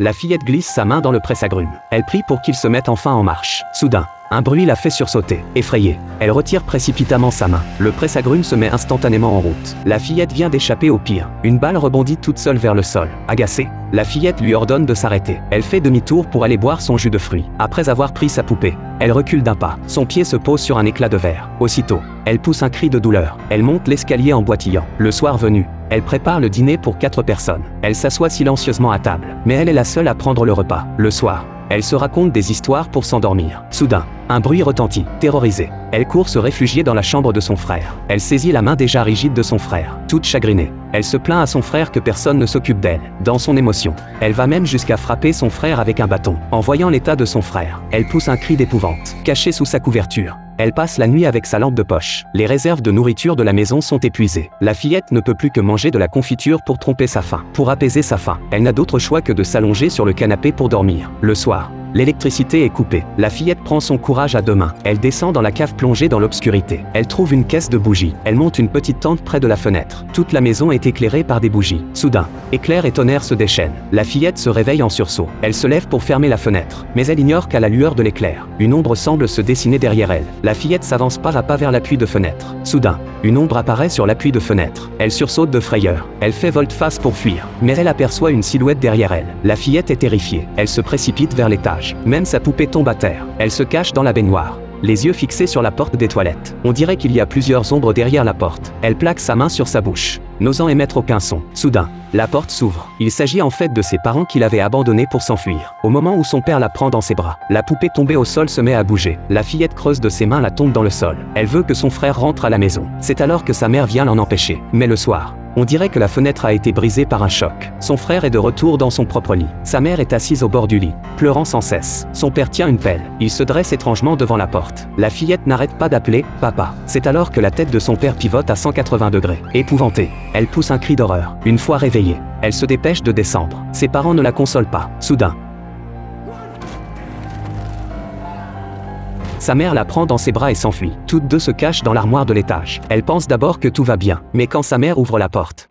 La fillette glisse sa main dans le presse-agrumes. Elle prie pour qu'il se mette enfin en marche. Soudain, un bruit la fait sursauter. Effrayée, elle retire précipitamment sa main. Le presse-agrumes se met instantanément en route. La fillette vient d'échapper au pire. Une balle rebondit toute seule vers le sol. Agacée, la fillette lui ordonne de s'arrêter. Elle fait demi-tour pour aller boire son jus de fruits. Après avoir pris sa poupée, elle recule d'un pas. Son pied se pose sur un éclat de verre. Aussitôt, elle pousse un cri de douleur. Elle monte l'escalier en boitillant. Le soir venu, elle prépare le dîner pour 4 personnes. Elle s'assoit silencieusement à table. Mais elle est la seule à prendre le repas. Le soir, elle se raconte des histoires pour s'endormir. Soudain, un bruit retentit. Terrorisée, elle court se réfugier dans la chambre de son frère. Elle saisit la main déjà rigide de son frère. Toute chagrinée, elle se plaint à son frère que personne ne s'occupe d'elle. Dans son émotion, elle va même jusqu'à frapper son frère avec un bâton. En voyant l'état de son frère, elle pousse un cri d'épouvante. Cachée sous sa couverture, elle passe la nuit avec sa lampe de poche. Les réserves de nourriture de la maison sont épuisées. La fillette ne peut plus que manger de la confiture pour tromper sa faim. Pour apaiser sa faim, elle n'a d'autre choix que de s'allonger sur le canapé pour dormir. Le soir, l'électricité est coupée. La fillette prend son courage à deux mains. Elle descend dans la cave plongée dans l'obscurité. Elle trouve une caisse de bougies. Elle monte une petite tente près de la fenêtre. Toute la maison est éclairée par des bougies. Soudain, éclair et tonnerre se déchaînent. La fillette se réveille en sursaut. Elle se lève pour fermer la fenêtre. Mais elle ignore qu'à la lueur de l'éclair, une ombre semble se dessiner derrière elle. La fillette s'avance pas à pas vers l'appui de fenêtre. Soudain, une ombre apparaît sur l'appui de fenêtre. Elle sursaute de frayeur. Elle fait volte-face pour fuir. Mais elle aperçoit une silhouette derrière elle. La fillette est terrifiée. Elle se précipite vers l'étage. Même sa poupée tombe à terre. Elle se cache dans la baignoire, les yeux fixés sur la porte des toilettes. On dirait qu'il y a plusieurs ombres derrière la porte. Elle plaque sa main sur sa bouche, n'osant émettre aucun son. Soudain, la porte s'ouvre. Il s'agit en fait de ses parents qui l'avaient abandonnée pour s'enfuir. Au moment où son père la prend dans ses bras, la poupée tombée au sol se met à bouger. La fillette creuse de ses mains la tombe dans le sol. Elle veut que son frère rentre à la maison. C'est alors que sa mère vient l'en empêcher. Mais le soir, on dirait que la fenêtre a été brisée par un choc. Son frère est de retour dans son propre lit. Sa mère est assise au bord du lit, pleurant sans cesse. Son père tient une pelle. Il se dresse étrangement devant la porte. La fillette n'arrête pas d'appeler « Papa ». C'est alors que la tête de son père pivote à 180 degrés. Épouvantée, elle pousse un cri d'horreur. Une fois réveillée, elle se dépêche de descendre. Ses parents ne la consolent pas. Soudain, sa mère la prend dans ses bras et s'enfuit. Toutes deux se cachent dans l'armoire de l'étage. Elle pense d'abord que tout va bien, mais quand sa mère ouvre la porte,